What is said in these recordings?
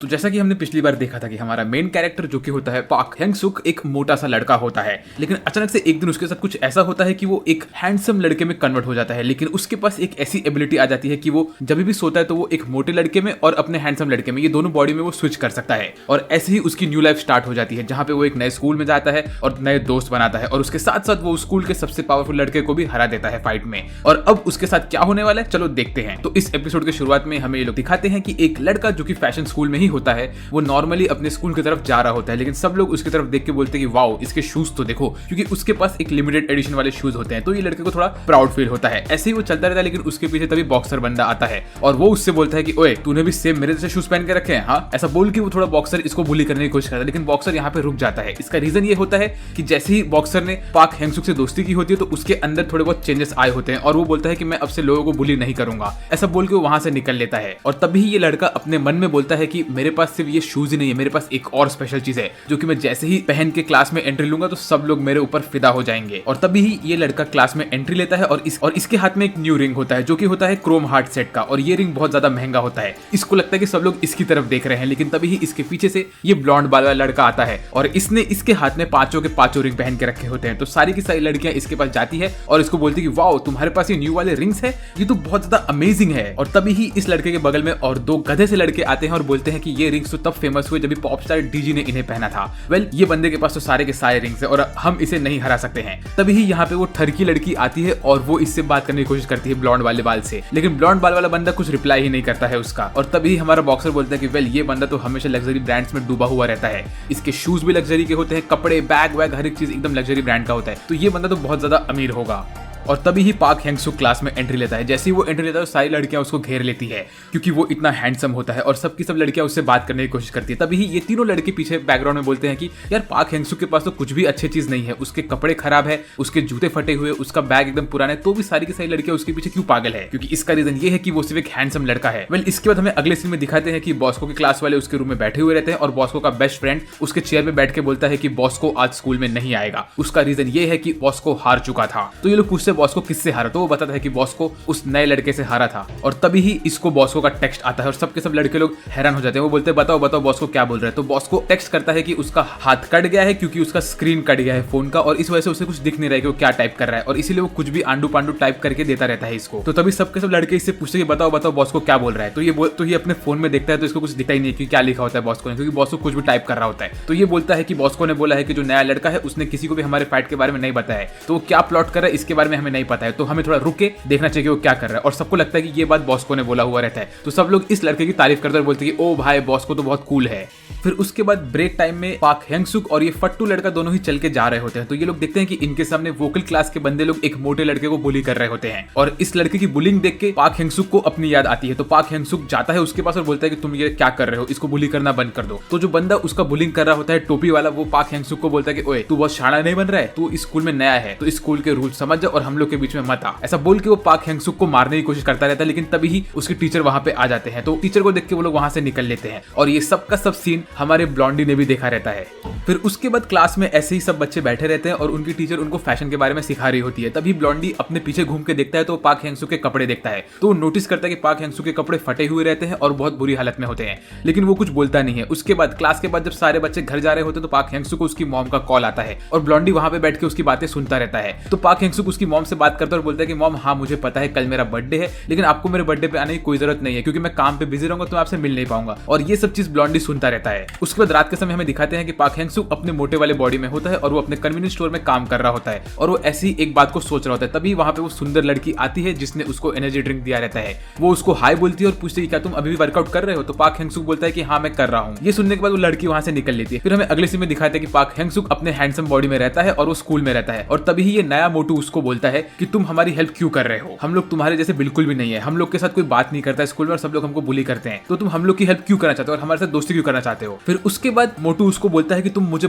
तो जैसा कि हमने पिछली बार देखा था कि हमारा मेन कैरेक्टर जो कि होता है पाक हैंग सुक एक मोटा सा लड़का होता है, लेकिन अचानक से एक दिन उसके साथ कुछ ऐसा होता है कि वो एक हैंडसम लड़के में कन्वर्ट हो जाता है। लेकिन उसके पास एक ऐसी एबिलिटी आ जाती है कि वो जब भी सोता है तो वो एक मोटे लड़के में और अपने हैंडसम लड़के में, ये दोनों बॉडी में वो स्विच कर सकता है। और ऐसे ही उसकी न्यू लाइफ स्टार्ट हो जाती है, जहां पे वो एक नए स्कूल में जाता है और नए दोस्त बनाता है, और उसके साथ साथ वो स्कूल के सबसे पावरफुल लड़के को भी हरा देता है फाइट में। और अब उसके साथ क्या होने वाला है, चलो देखते हैं। तो इस एपिसोड के शुरुआत में हमें ये लोग दिखाते हैं कि एक लड़का जो कि फैशन स्कूल में ही होता है, वो नॉर्मली अपने स्कूल की तरफ जा रहा होता है, लेकिन सब लोग उसकी तरफ देख के बोलते हैं कि वाओ इसके शूज तो देखो, क्योंकि उसके पास एक लिमिटेड एडिशन वाले शूज होते हैं। तो ये लड़के को थोड़ा प्राउड फील होता है। ऐसे ही वो चलता रहता है, लेकिन उसके पीछे तभी बॉक्सर बंदा आता है और वो उससे बोलता है कि ओए तूने भी सेम मेरे जैसे शूज पहन के रखे हैं। हाँ, ऐसा बोल के वो थोड़ा बॉक्सर इसको बुली करने की कोशिश करता है, लेकिन बॉक्सर यहाँ पे रुक जाता है। इसका रीजन ये होता है कि जैसे ही बॉक्सर ने पाक हैंगसुक से दोस्ती की होती है तो उसके अंदर थोड़े बहुत चेंजेस आए होते हैं और वो बोलता है कि मैं अब से लोगों को बुली नहीं करूंगा। ऐसा बोल के वो वहां से निकल लेता है। और तभी ये लड़का अपने मन में बोलता है कि मेरे पास सिर्फ ये शूज ही नहीं है, मेरे पास एक और स्पेशल चीज है जो कि मैं जैसे ही पहन के क्लास में एंट्री लूंगा तो सब लोग मेरे ऊपर फिदा हो जाएंगे। और तभी ही ये लड़का क्लास में एंट्री लेता है और इसके हाथ में एक न्यू रिंग होता है जो कि होता है क्रोम हार्ट सेट का, और ये रिंग बहुत ज्यादा महंगा होता है। इसको लगता है कि सब लोग इसकी तरफ देख रहे हैं, लेकिन तभी ही इसके पीछे से ये ब्लॉन्ड बाल वाला लड़का आता है और इसने इसके हाथ में पांचों के पांचों रिंग पहन के रखे होते हैं। तो सारी की सारी लड़कियां इसके पास जाती है और इसको बोलती है कि वाओ तुम्हारे पास ये न्यू वाले रिंग्स है, ये तो बहुत ज्यादा अमेजिंग है। और तभी ही इस लड़के के बगल में और दो गधे से लड़के आते हैं और बोलते हैं कि ये रिंग्स तो तब फेमस हुए जब पॉप स्टार डीजी ने इन्हें पहना था। वेल, ये बंदे के पास तो सारे के सारे रिंग्स है और हम इसे नहीं हरा सकते हैं। तभी ही यहाँ पे वो ठरकी लड़की आती है और वो इससे बात करने की कोशिश करती है ब्लॉन्ड वाले बाल से, लेकिन ब्लॉन्ड बाल वाला बंदा कुछ रिप्लाई ही नहीं करता है उसका। और तभी हमारा बॉक्सर बोलता है कि वेल, ये बंदा तो हमेशा लग्जरी ब्रांड्स में डूबा हुआ रहता है, इसके शूज भी लग्जरी के होते हैं, कपड़े बैग वैग हर एक चीज एकदम लग्जरी ब्रांड का होता है, तो ये बंदा तो बहुत ज्यादा अमीर होगा। और तभी ही पाक हैंगसुक क्लास में एंट्री लेता है। जैसे ही वो एंट्री लेता है तो सारी लड़कियां उसको घेर लेती है क्योंकि वो इतना हैंडसम होता है और सबकी सब लड़कियां उससे बात करने की कोशिश करती है। तभी ही ये तीनों लड़के पीछे बैकग्राउंड में बोलते हैं कि यार पाक हैंगसुक के पास तो कुछ भी अच्छी चीज नहीं है, उसके कपड़े खराब है, उसके जूते फटे हुए, उसका बैग एकदम पुराना है, तो भी सारी की सारी लड़कियां उसके पीछे क्यों पागल है, क्योंकि इसका रीजन ये है कि वो सिर्फ एक हैंडसम लड़का है। वेल, इसके बाद हमें अगले सीन में दिखाते हैं कि बॉस्को के क्लास वाले उसके रूम में बैठे हुए रहते हैं और बॉस्को का बेस्ट फ्रेंड उसके चेयर में बैठ के बोलता है कि बॉस्को आज स्कूल में नहीं आएगा। उसका रीजन ये है कि बॉस्को हार चुका था। तो ये लोग पूछते हैं बॉस्को किससे हारा, तो वो बताता है कि बॉस्को उस नए लड़के से हारा था। और तभी ही इसको बॉस्को का टेक्स्ट आता है और सबके सब लड़के लोग हैरान हो जाते हैं। वो बोलते हैं बताओ बताओ बॉस्को क्या बोल रहा है। तो बॉस्को टेक्स्ट करता है कि उसका हाथ कट गया है क्योंकि उसका स्क्रीन कट गया है फोन का और इस वजह से उसे कुछ दिख नहीं रहा है कि वो क्या टाइप कर रहा है, और इसीलिए वो कुछ भी आंडू पांडू टाइप करके देता रहता है इसको। तो तभी सबके सब लड़के इससे पूछते हैं कि बताओ बताओ बॉस्को क्या बोल रहा है। तो ये अपने फोन में देखता है तो इसको कुछ दिखता ही नहीं है कि क्या लिखा होता है बॉस्को ने, क्योंकि बॉस्को कुछ भी टाइप कर रहा होता है। तो ये बोलता है कि बॉस्को ने बोला है कि जो नया लड़का है उसने किसी को भी हमारे फाइट के बारे में नहीं बताया है, तो वो क्या प्लॉट कर रहा है इसके बारे में हमें नहीं पता है, तो हमें थोड़ा रुक के देखना चाहिए कि वो क्या कर रहा है। और सबको लगता है कि ये बात बॉस्को ने बोला हुआ रहता है, तो सब लोग इस लड़के की तारीफ करते हैं और बोलते हैं कि ओ भाई बॉस्को तो बहुत कूल है। फिर उसके बाद ब्रेक टाइम में पाक हैंगसुक और ये फट्टू लड़का दोनों ही चल के जा रहे होते हैं। तो ये लोग देखते हैं कि इनके सामने वोकल क्लास के बंदे लोग एक मोटे लड़के को बुली कर रहे होते हैं और इस लड़के की बुलिंग देख के पाक हैंगसुक को अपनी याद आती है। तो पाक हैंगसुक जाता है उसके पास और बोलता है कि तुम ये क्या कर रहे हो, इसको बुली करना बंद कर दो। तो जो बंदा उसका बुलिंग कर रहा होता है टोपी वाला, वो पाक हैंगसुक को बोलता है कि ओए तू बहुत शाना नहीं बन रहा है, तू इस स्कूल में नया है तो इस स्कूल के रूल समझ जा और हम लोग के बीच में मत आ। ऐसा बोल के वो पाक हैंगसुक को मारने की कोशिश करता रहता है, लेकिन तभी ही उसके टीचर वहां पे आ जाते हैं। तो टीचर को देख के वो लोग वहां से निकल लेते हैं और ये सब का सब सीन हमारे ब्लॉन्डी ने भी देखा रहता है। फिर उसके बाद क्लास में ऐसे ही सब बच्चे बैठे रहते हैं और उनकी टीचर उनको फैशन के बारे में सिखा रही होती है। तभी ब्लॉन्डी अपने पीछे घूम के देखता है तो पाक हैंगसुक के कपड़े देखता है, तो वो नोटिस करता है कि पाक हैंगसुक के कपड़े फटे हुए रहते हैं और बहुत बुरी हालत में होते हैं, लेकिन वो कुछ बोलता नहीं है। उसके बाद क्लास के बाद जब सारे बच्चे घर जा रहे होते हैं तो पाक हैंगसुक को उसकी मॉम का कॉल आता है और ब्लॉन्डी वहां पे बैठ के उसकी बातें सुनता रहता है। तो पाक हैंगसुक उसकी मॉम से बात करता है और बोलता है कि मॉम हाँ मुझे पता है कल मेरा बर्थडे है, लेकिन आपको मेरे बर्थडे पे आने की कोई जरूरत नहीं है क्योंकि मैं काम पे बिजी रहूंगा तो मैं आपसे मिल नहीं पाऊंगा। और ये सब चीज ब्लॉन्डी सुनता रहता है। उसके बाद रात के समय हमें दिखाते हैं कि पाक हैंगसुक अपने मोटे वाले बॉडी में होता है और वो अपने कन्वीनियंस स्टोर में काम कर रहा होता है और वो ऐसी एक बात को सोच रहा होता है। तभी वहां पे वो सुंदर लड़की आती है जिसने उसको एनर्जी ड्रिंक दिया रहता है। वो उसको हाई बोलती है और पूछती है क्या तुम अभी भी वर्कआउट कर रहे हो। तो पाक हैंगसुक बोलता है कि हाँ मैं कर रहा हूँ। ये सुनने के बाद वो लड़की वहां से निकल लेती है। फिर हमें अगले सीन में दिखाते हैं कि पाक हैंगसुक अपने हैंडसम बॉडी में रहता है और वो स्कूल में रहता है और तभी ही ये नया मोटू उसको बोलता है कि तुम हमारी हेल्प क्यों कर रहे हो, हम लोग तुम्हारे जैसे बिल्कुल भी नहीं है, हम लोग के साथ कोई बात नहीं करता है स्कूल में और सब लोग हमको बुली करते हैं, तो तुम हम लोग की हेल्प क्यों करना चाहते हो और हमारे साथ दोस्ती क्यों करना चाहते हो। फिर उसके बाद मोटू उसको बोलता है कि तुम मुझे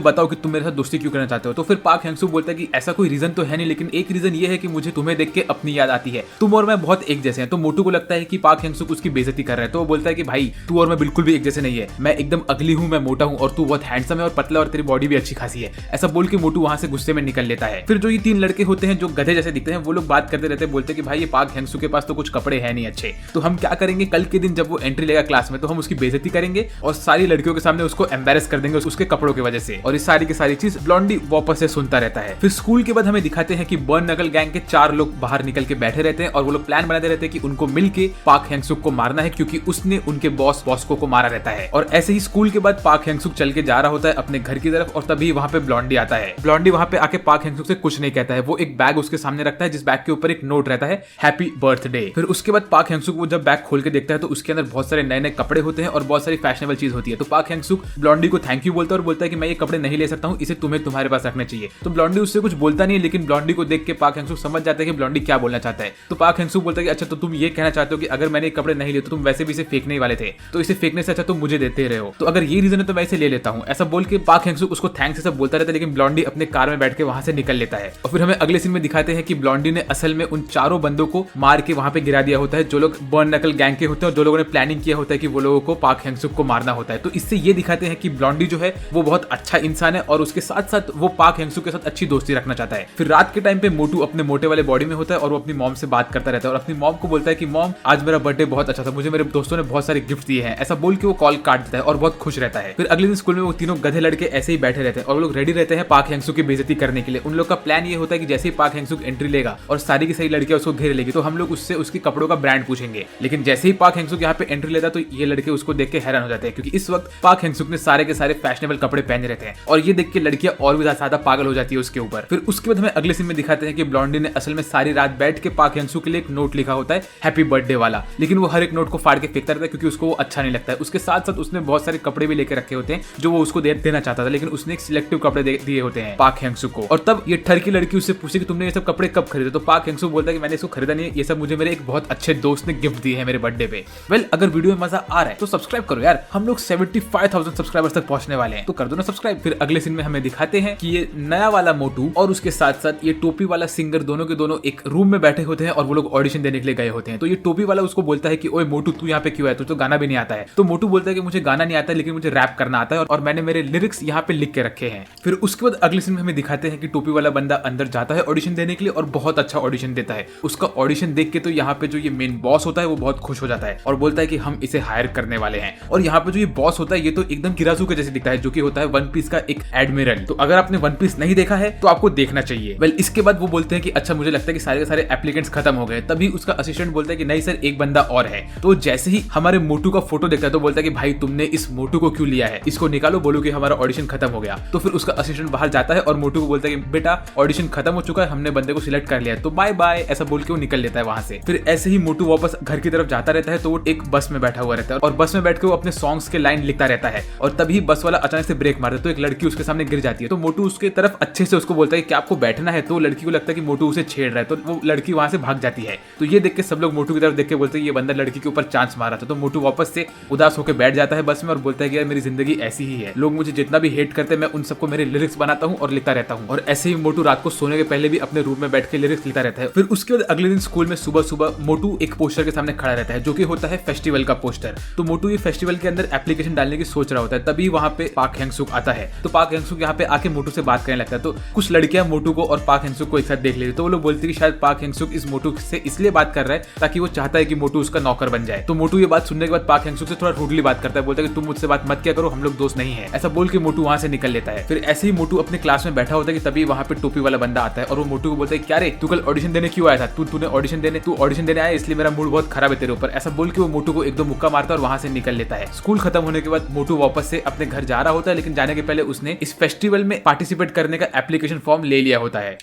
बताओ कि तुम मेरे साथ दोस्ती क्यों करना चाहते हो। तो फिर पाक हैंग-सुक बोलता है कि ऐसा कोई रीजन तो है नहीं, लेकिन एक रीजन ये है कि मुझे तुम्हें देख के अपनी याद आती है, तुम और मैं बहुत एक जैसे हैं। तो मोटू को लगता है कि पाक हैंग-सुक उसकी बेइज्जती कर रहा है, तो वो बोलता है कि भाई तू और मैं बिल्कुल भी एक जैसे नहीं है, मैं एकदम अगली हूँ, मैं मोटा हूँ और तू बहुत हैंडसम है और पतला और तेरी बॉडी भी अच्छी खासी है। ऐसा बोल के मोटू वहां से गुस्से में निकल लेता है। फिर जो ये 3 लड़के होते हैं जो गधे जैसे दिखते हैं, वो लोग बात करते रहते हैं, बोलते हैं कि भाई ये पाक हैंग-सुक के पास तो कुछ कपड़े हैं नहीं अच्छे, तो हम क्या करेंगे, कल के दिन जब वो एंट्री लेगा क्लास में तो हम उसकी बेइज्जती करेंगे और सारी लड़कियों के सामने उसको एम्बैरेस कर देंगे उसके कपड़ों की वजह से। और इस सारी की सारी चीज ब्लॉन्डी वापस से सुनता रहता है। फिर स्कूल के बाद हमें दिखाते हैं कि बर्न नगल गैंग के 4 लोग बाहर निकल के बैठे रहते हैं और वो लोग प्लान बनाते रहते हैं कि उनको मिलके पाक हैंग-सुक को मारना है, क्योंकि उसने उनके बॉस बॉस्को को मारा रहता है। और ऐसे ही स्कूल के बाद पाक हैंग-सुक चल के जा रहा होता है अपने घर की तरफ और तभी वहां पे ब्लॉन्डी आता है। ब्लॉन्डी वहां पे आके पाक हैंग-सुक से कुछ नहीं कहता है, वो एक बैग उसके सामने रखता है जिस बैग के ऊपर एक नोट रहता है, हैप्पी बर्थडे। फिर उसके बाद पाक हैंग-सुक वो जब बैग खोल के देखता है तो उसके अंदर बहुत सारे नए नए कपड़े होते हैं और बहुत सारी फैशनेबल चीज होती है। तो पाक हैंग-सुक ब्लॉन्डी को थैंक यू बोलता है और बोलता है कि मैं ये कपड़े नहीं ले सकता हूँ, इसे तुम्हें तुम्हारे पास रखने चाहिए। तो ब्लॉन्डी उससे कुछ बोलता नहीं है, लेकिन ब्लॉन्डी को देख के पाक हैंग-सुक समझ जाता है कि ब्लॉन्डी क्या बोलना चाहता है। तो पाक हैंग-सुक बोलता है कि अच्छा तो तुम ये कहना चाहते हो कि अगर मैंने कपड़े नहीं लिए तो तुम वैसे भी इसे फेंकने वाले थे, तो इसे फेंकने से अच्छा तुम मुझे देते रहे हो, तो अगर ये रीजन है तो मैं इसे ले लेता हूँ। ऐसा बोल के पाक हैंग-सुक उसको थैंक्स सब बोलता रहता है, लेकिन ब्लॉन्डी अपने कार में बैठ के वहां से निकल लेता है। और फिर हमें अगले सीन में दिखाते हैं कि ब्लॉन्डी ने असल में उन 4 बंदों को मार के वहां पे गिरा दिया होता है जो लोग बर्न नकल गैंग के होते हैं और जो लोगों ने प्लानिंग किया होता है कि वो लोगों को पाक हैंग-सुक को मारना होता है। तो इससे ये दिखाते हैं कि ब्लॉन्डी जो है वो बहुत अच्छा इंसान है और उसके साथ साथ वो पाक हैंग-सुक के साथ अच्छी दोस्ती रखना चाहता है। फिर रात के टाइम पे मोटू अपने मोटे वाले बॉडी में होता है और वो अपनी मॉम से बात करता रहता है और अपनी मॉम को बोलता है कि मॉम आज मेरा बर्थडे बहुत अच्छा था, मुझे मेरे दोस्तों ने बहुत सारे गिफ्ट दिए हैं। ऐसा बोल के वो कॉल काट देता है और बहुत खुश रहता है। फिर अगले दिन स्कूल में वो तीनों गधे लड़के ऐसे ही बैठे रहते हैं और वो लोग रेडी रहते हैं पाक हैंग-सुक की बेइज्जती करने के लिए। उन लोग का प्लान ये होता है कि जैसे ही पाक हैंग-सुक एंट्री लेगा और सारी की सारी लड़कियां उसको घेर लेगी तो हम लोग उससे उसके कपड़ों का ब्रांड पूछेंगे। लेकिन जैसे ही पाक हैंग-सुक यहाँ पे एंट्री लेता तो ये लड़के उसको देख के हैरान हो जाते हैं, क्योंकि इस वक्त पाक हैंग-सुक ने सारे के सारे फैशनेबल कपड़े पहने रहते हैं और ये देख के लड़कियां और भी ज्यादा पागल हो जाती है उसके ऊपर। फिर उसके बाद हमें अगले सीन में दिखाते हैं कि ब्लॉन्डी ने असल में सारी रात बैठ के पाक हैंग-सुक के लिए एक नोट लिखा होता है हैप्पी बर्थडे वाला, लेकिन वो हर एक नोट को फाड़ के फेंकता रहता है क्योंकि उसको वो अच्छा नहीं लगता है। उसके साथ साथ उसने बहुत सारे कपड़े भी लेके रखे होते हैं जो वो उसको देना चाहता था, लेकिन उसने एक सिलेक्टिव कपड़े दिए होते हैं पाक हैंग-सुक को। और तब ये ठरकी लड़की उससे पूछे कि तुमने ये सब कपड़े कब खरीदे, तो पाक हैंग-सुक बोलता है कि मैंने इसको खरीदा नहीं है, ये सब मुझे मेरे एक बहुत अच्छे दोस्त ने गिफ्ट दिए हैं मेरे बर्थडे पे। वेल अगर वीडियो में मजा आ रहा है तो सब्सक्राइब करो यार, हम लोग 75,000 सब्सक्राइबर्स तक पहुंचने वाले हैं, तो कर दो ना सब्सक्राइब। फिर अगले सीन में हमें दिखाते हैं कि ये नया वाला मोटू और उसके साथ साथ ये टोपी वाला सिंगर दोनों के दोनों एक रूम में बैठे होते हैं और वो लोग ऑडिशन देने के लिए गए होते हैं। तो ये टोपी वाला उसको बोलता है कि ओए मोटू तू यहाँ पे क्यों है, तुझे तो गाना भी नहीं आता है। तो मोटू बोलता है कि मुझे गाना नहीं आता है लेकिन मुझे रैप करना आता है और मैंने मेरे लिरिक्स यहाँ पे लिख के रखे हैं। फिर उसके बाद अगले सीन में हमें दिखाते हैं कि टोपी वाला बंदा अंदर जाता है ऑडिशन देने के लिए और बहुत अच्छा ऑडिशन देता है। उसका ऑडिशन देख के तो यहाँ पे जो ये मेन बॉस होता है वो बहुत खुश हो जाता है और बोलता है कि हम इसे हायर करने वाले हैं। और यहाँ पे जो ये बॉस होता है ये तो एकदम किराजुके जैसे दिखता है, जो कि होता है वन पीस का एक एडमिरल। तो अगर आपने वन पीस नहीं देखा है तो आपको देखना चाहिए। वेल इसके बाद वो बोलते हैं कि अच्छा मुझे लगता है कि सारे के सारे एप्लीकेंट्स खत्म हो गए। तभी उसका असिस्टेंट बोलता है कि नहीं सर एक बंदा और है। तो जैसे ही हमारे मोटू का फोटो देखता है तो बोलता है कि भाई तुमने इस मोटू को क्यों लिया है, इसको निकालो, बोलो कि हमारा ऑडिशन खत्म हो गया। तो फिर उसका असिस्टेंट बाहर जाता है और मोटू को बोलता है कि बेटा ऑडिशन खत्म हो चुका है, हमने बंदे को सिलेक्ट कर लिया है, तो बाय बाय, ऐसा बोल के वो निकल लेता है वहां से। फिर ऐसे ही मोटू वापस घर की तरफ जाता रहता है तो वो एक बस में बैठा हुआ रहता है और बस में बैठ के वो अपने सॉन्ग्स के लाइन लिखता रहता है और तभी बस वाला अचानक से ब्रेक मारता है तो एक लड़की उसके सामने गिर जाती है। तो मोटू उसके तरफ अच्छे से उसको बोलता है कि आपको बैठना है, तो लड़की को लगता है कि मोटू उसे छेड़ रहा है, तो वो लड़की वहां से भाग जाती है। तो ये देख के सब लोग मोटू की तरफ देख के बोलते हैं ये बंदा लड़की के ऊपर चांस मारा था। तो मोटू वापस से उदास होकर बैठ जाता है बस में और बोलता है कि यार मेरी जिंदगी ऐसी ही है, लोग मुझे जितना भी हेट करते हैं मैं उन सबको मेरे लिरिक्स बनाता हूँ और लिखता रहता हूँ। और ऐसे ही मोटू रात को सोने के पहले भी अपने रूम में बैठ के लिरिक्स लिखता रहता है। फिर उसके बाद अगले दिन स्कूल में सुबह सुबह मोटू एक पोस्टर के सामने खड़ा रहता है जो कि होता है फेस्टिवल का पोस्टर। तो मोटू ये फेस्टिवल के अंदर एप्लीकेशन डालने की सोच रहा होता है, तभी वहां पे पाक हैंग-सुक आता है। तो पाक हैंग-सुक यहाँ पे आके मोटू से बात करने लगता है। तो कुछ लड़कियां मोटू को और पाक हैंग-सुक को एक साथ देख लेती, तो वो लोग बोलते हैं कि शायद पाक हैंग-सुक इस मोटू से इसलिए बात कर रहा है ताकि वो चाहता है कि मोटू उसका नौकर बन जाए। तो मोटू ये बात सुनने के बाद पाक हैंग-सुक से थोड़ा रूडली बात करता है, बोलता है कि तुम मुझसे बात मत किया करो, हम लोग दोस्त नहीं है। ऐसा बोल के मोटू वहां से निकल लेता है। फिर ऐसे ही मोटू अपने क्लास में बैठा होता है कि तभी वहां पे टोपी वाला बंदा आता है और वो मोटू को बोलता है क्या रे तू कल ऑडिशन देने क्यों आया था, तूने ऑडिशन देने आया इसलिए मेरा मूड बहुत खराब है तेरे ऊपर। ऐसा बोल के वो मोटू को एक दो मुक्का मारता है और वहां से निकल लेता है। स्कूल खत्म होने के बाद मोटू वापस से अपने घर जा रहा होता है, लेकिन जाने के पहले उसने इस फेस्टिवल में पार्टिसिपेट करने का एप्लीकेशन फॉर्म ले लिया होता है।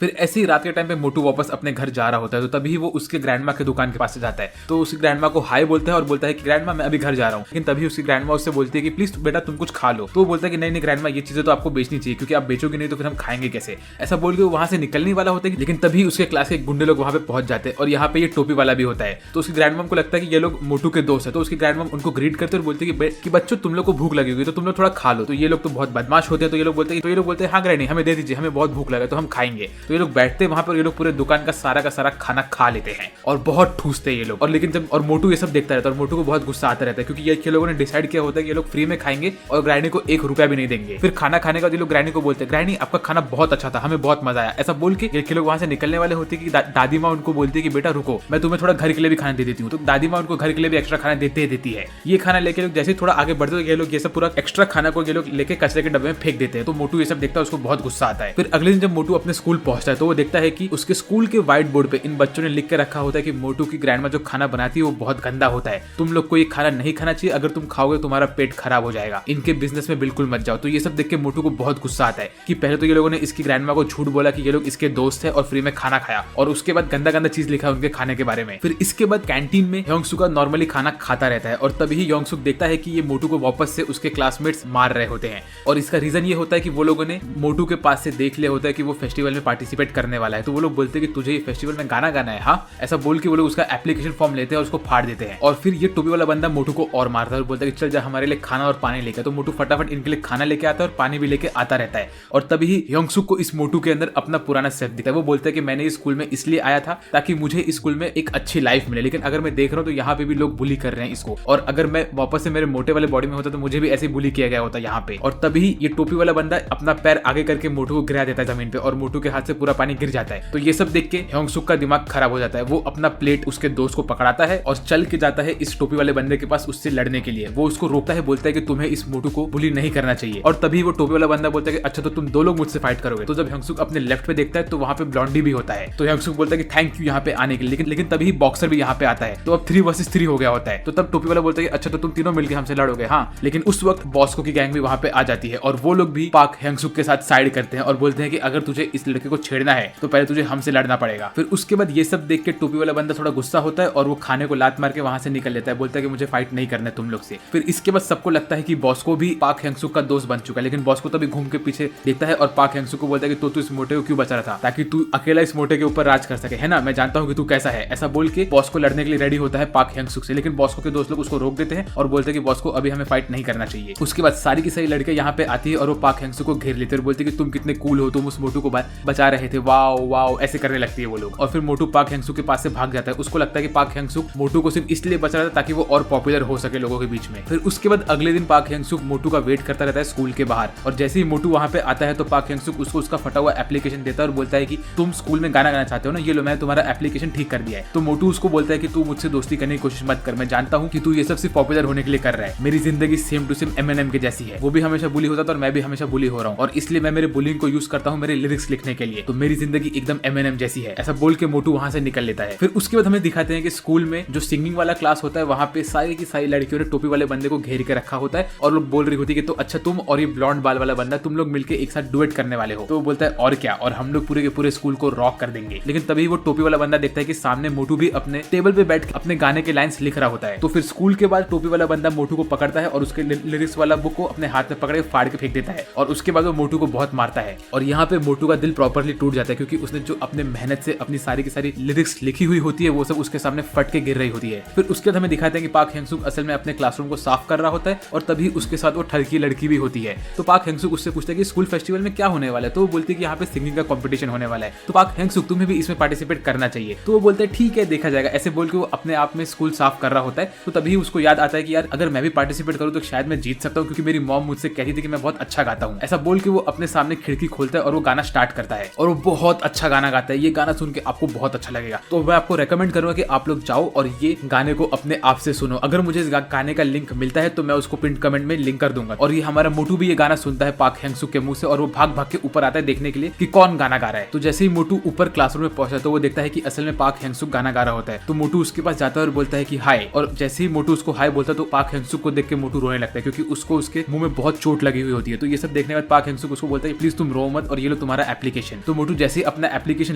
फिर ऐसे ही रात के टाइम पे मोटू वापस अपने घर जा रहा होता है, तो तभी वो उसके ग्रैंडमा के दुकान के पास से जाता है। तो उसकी ग्रैंडमा को हाय बोलता है और बोलता है कि ग्रैंडमा मैं अभी घर जा रहा हूँ। लेकिन तभी उसकी ग्रैंडमा उससे बोलती है कि प्लीज बेटा तुम कुछ खा लो। तो वो बोलता है कि नहीं ग्रैंडमा ये चीजें तो आपको बेचनी चाहिए क्योंकि आप बेचोगे नहीं तो फिर हम खाएंगे कैसे। ऐसा बोल के वो वहां से निकलने वाला होता है, लेकिन तभी उसके क्लास के गुंडे लोग वहां पे पहुंच जाते हैं और यहाँ पे ये टोपी वाला भी होता है। तो उसकी ग्रैंडमम को लगता है कि ये लोग मोटू के दोस्त है, तो उसकी ग्रैंडमम उनको ग्रीट करते और बोलते हैं कि बच्चों तुम लोग को भूख लगी होगी तो तुम लोग थोड़ा खा लो। तो ये लोग तो बहुत बदमाश होते हैं, तो ये लोग बोलते हैं हाँ ग्रैनी हमें दे दीजिए, हमें बहुत भूख लगा तो हम खाएंगे। तो ये लोग बैठते हैं वहां पर, ये लोग पूरे दुकान का सारा खाना खा लेते हैं और बहुत ठूसते हैं ये लोग। और लेकिन जब और मोटू ये सब देखता रहता है और मोटू को बहुत गुस्सा आता रहता है, क्योंकि ये लोगों ने डिसाइड किया होता है कि ये लोग फ्री में खाएंगे और ग्रैनी को 1 रुपया भी नहीं देंगे। फिर खाना खाने का ये लोग ग्रैनी को बोलते हैं ग्रैनी आपका खाना बहुत अच्छा था, हमें बहुत मजा आया। ऐसा बोल के ये लोग वहां से निकलने वाले होते हैं कि दादी माँ उनको बोलती है कि बेटा रुको, मैं तुम्हें थोड़ा घर के लिए भी खाना दे देती हूँ। तो दादी माँ उनको घर के लिए भी एक्स्ट्रा खाना देती है। ये खाना लेके लोग जैसे थोड़ा आगे बढ़ते ये लोग ये सब पूरा एक्स्ट्रा खाना को ये लोग लेके कचरे के डब्बे में फेंक देते हैं। तो मोटू ये सब देखता है, उसको बहुत गुस्सा आता है। फिर अगले दिन जब मोटू अपने स्कूल पहुंचता है तो वो देखता है कि उसके स्कूल के व्हाइट बोर्ड पे इन बच्चों ने लिख के रखा होता है कि मोटू की ग्रैंडमा जो खाना बनाती है वो बहुत गंदा होता है, तुम लोग को ये खाना नहीं खाना चाहिए, अगर तुम खाओगे तुम्हारा पेट खराब हो जाएगा, इनके बिजनेस में बिल्कुल मत जाओ। तो ये सब देख के मोटू को बहुत गुस्सा आता है कि पहले तो ये लोगों ने इसकी ग्रैंडमा को झूठ बोला कि ये लोग इसके दोस्त है और फ्री में खाना खाया, और उसके बाद गंदा चीज लिखा उनके खाने के बारे में। फिर इसके बाद कैंटीन में योंगसुक नॉर्मली खाना खाता रहता है और तभी योंगसुक देखता है कि ये मोटू को वापस से उसके क्लासमेट्स मार रहे होते हैं। और इसका रीजन ये होता है कि वो लोगों ने मोटू के पास से देख लिया होता है कि वो फेस्टिवल में पार्टिसिपेट करने वाला है। तो वो लोग बोलते हैं कि तुझे ये फेस्टिवल में गाना गाना है, हाँ ऐसा बोल के वो लोग उसका एप्लीकेशन फॉर्म लेते हैं और उसको फाड़ देते हैं। और फिर ये टोपी वाला बंदा मोटू को और मारता है और बोलता है कि चल जा हमारे लिए खाना और पानी लेकर। तो मोटू फटाफट इनके लिए खाना लेके आता है और पानी भी लेके आता रहता है। और तभी योंगसुक को इस मोटू के अंदर अपना पुराना सेल्फ दिखता है। वो बोलता है कि मैंने इस स्कूल में इसलिए आया था ताकि मुझे इस स्कूल में एक अच्छी लाइफ मिले, लेकिन अगर मैं देख रहा हूँ तो यहाँ पे भी लोग बुली कर रहे हैं इसको, और अगर मैं वापस से मेरे मोटे वाले बॉडी में होता तो मुझे भी ऐसे बुली किया गया होता यहाँ पे। और तभी ये टोपी वाला बंदा अपना पैर आगे करके मोटू को गिरा देता है जमीन पे और मोटू के हाथ से पूरा पानी गिर जाता है। तो ये सब देख के योंगसुक का दिमाग खराब हो जाता है। वो अपना प्लेट उसके दोस्त को पकड़ाता है और चल के जाता है इस टोपी वाले बंदे के पास उससे लड़ने के लिए। वो उसको रोकता है, बोलता है कि तुम्हें इस मोटू को बुली नहीं करना चाहिए। और तभी वो टोपी वाला बंदा बोलता है कि अच्छा तो तुम 2 लोग मुझसे फाइट करोगे। तो जब योंगसुक अपने लेफ्ट पे देखता है तो वहां पे ब्लॉन्डी भी होता है। तो योंगसुक बोलता है कि थैंक यू यहाँ पे आने के लिए, लेकिन तभी बॉक्सर भी यहाँ पे आता है। तो अब 3 वर्सेस 3 हो गया होता है। तो तब टोपी वाला बोलता है कि अच्छा तो तुम तीनों मिलकर हमसे लड़ोगे, हाँ। लेकिन उस वक्त बॉस्को की गैंग भी वहां पे आ जाती है और वो लोग भी पाक योंगसुक के साथ साइड करते हैं और बोलते हैं कि अगर तुझे इस लड़के को छेड़ना है तो पहले तुझे हमसे लड़ना पड़ेगा। फिर उसके बाद ये सब देख के टोपी वाला बंदा थोड़ा गुस्सा होता है और वो खाने को लात मार के वहां से निकल लेता है, बोलता है कि मुझे फाइट नहीं करना है तुम लोग से। फिर इसके बाद सबको लगता है कि बॉस्को भी पाक योंगसुक का दोस्त बन चुका है, लेकिन बॉस्को तभी घूम के पीछे देखता है और पाक योंगसुक को बोलता है कि तू इस मोटे को क्यों बचा रहा था, ताकि तू अकेला इस मोटे के ऊपर राज कर सके, है ना, मैं जानता हूँ कि तू कैसा है। ऐसा बोल के बॉस्को लड़ने के लिए रेडी होता है पाक योंगसुक से, लेकिन बॉस्को के दोस्त लोग उसको रोक देते हैं और बोलते हैं कि बॉस्को अभी हमें फाइट नहीं करना चाहिए। उसके बाद सारी की सारी लड़कियां यहाँ पे आती है और वो पाक योंगसुक को घेर लेते हैं और बोलते हैं कि तुम कितने कूल हो, तुम उस मोटू को बचा रहे थे, वाओ वाओ, ऐसे करने लगती है वो लोग। और फिर मोटू पाक योंगसुक के पास से भाग जाता है। उसको लगता है कि पाक योंगसुक मोटू को सिर्फ इसलिए बचा रहा था ताकि वो और पॉपुलर हो सके लोगों के बीच में। फिर उसके बाद अगले दिन पाक योंगसुक मोटू का वेट करता रहता है स्कूल के बाहर, और जैसे ही मोटू वहां पे आता है तो पाक योंगसुक उसको उसका फटा हुआ एप्लीकेशन देता है और बोलता है कि तुम स्कूल में गाना गाना चाहते हो ना, ये लो मैंने तुम्हारा एप्लीकेशन ठीक कर दिया है। तो मोटू उसको बोलता है कि तू मुझसे दोस्ती करने की कोशिश मत कर, मैं जानता हूँ कि तू ये सब सिर्फ पॉपुलर होने के लिए कर रहा है, मेरी जिंदगी सेम टू सेम एमएनएम के जैसी है, वो भी हमेशा बुली होता था और मैं भी हमेशा बुली हो रहा हूँ, और इसलिए मैं मेरे बुलिंग को यूज करता हूँ मेरे लिरिक्स लिखने के लिए, तो मेरी जिंदगी एकदम एमएनएम जैसी है। ऐसा बोल के मोटू वहां से निकल लेता है। फिर उसके बाद हमें दिखाते हैं कि स्कूल में जो सिंगिंग वाला क्लास होता है वहां पे सारी की सारी लड़कियों ने टोपी वाले बंदे को घेर के रखा होता है और लोग बोल रही होती है कि तो अच्छा तुम और ये ब्लॉन्ड बाल वाला बंदा तुम लोग मिलकर एक साथ डुएट करने वाले हो। तो वो बोलता है और क्या, और हम लोग पूरे के पूरे स्कूल को रॉक कर देंगे। लेकिन तभी वो टोपी वाला बंदा देखता है कि सामने मोटू भी अपने टेबल पे बैठ अपने गाने के लाइंस लिख रहा होता है। तो फिर स्कूल के बाद टोपी वाला बंदा मोटू को पकड़ता है और उसके लिरिक्स वाला बुक को अपने हाथ में पकड़ के फाड़ के फेंक देता है, और उसके बाद वो मोटू को बहुत मारता है। और यहाँ पे मोटू का दिल प्रॉपर्ली टूट जाता है, क्योंकि उसने जो अपने मेहनत से अपनी सारी की सारी लिरिक्स लिखी हुई होती है वो सब उसके सामने फट के गिर रही होती है। फिर उसके बाद हमें दिखाते हैं कि पाक योंगसुक असल में अपने क्लासरूम को साफ कर रहा होता है और तभी उसके साथ वो ठरकी लड़की भी होती है। तो पाक योंगसुक उससे पूछता है कि स्कूल फेस्टिवल में क्या होने वाला है। तो वो बोलती है कि यहाँ पे सिंगिंग का कंपटीशन होने वाला है, तो पाक योंगसुक तुम्हें भी इसमें पार्टिसिपेट करना चाहिए। तो वो बोलते हैं ठीक है देखा जाएगा। ऐसे बोल के वो अपने आप में स्कूल साफ कर रहा होता है। तो तभी उसको याद आता है कि यार अगर मैं भी पार्टिसिपेट करूँ तो शायद मैं जीत सकता हूँ, क्योंकि मेरी मॉम मुझसे कहती थी कि मैं बहुत अच्छा गाता हूँ। ऐसा बोल के वो अपने सामने खिड़की खोलता है और वो गाना स्टार्ट करता है, और वो बहुत अच्छा गाना गाता है। ये गाना सुन के आपको बहुत अच्छा लगेगा, तो मैं आपको रेकमेंड करूंगा कि आप लोग जाओ और ये गाने को अपने आप से सुनो। अगर मुझे इस गाने का लिंक मिलता है तो मैं उसको पिन कमेंट में लिंक कर दूंगा। और ये हमारा मोटू भी ये गाना सुनता है पाक योंगसुक के मुंह से, और वो भाग भाग के ऊपर आता है देखने के लिए कि कौन गाना गा रहा है। तो जैसे ही मोटू ऊपर क्लासरूम में पहुंचा तो वो देखता है कि असल में पाक योंगसुक गाना गा रहा होता है। तो मोटू उसके पास जाता है और बोलता है कि हाय, और जैसे ही मोटू उसको हाय बोलता है तो पाक योंगसुक को देख के मोटू रोने लगता है, क्योंकि उसको उसके मुंह में बहुत चोट लगी हुई होती है। तो ये सब देखने के बाद पाक योंगसुक उसको बोलता है प्लीज तुम रो मत और ये लो तुम्हारा एप्लीकेशन। तो मोटू जैसे ही अपना एप्लीकेशन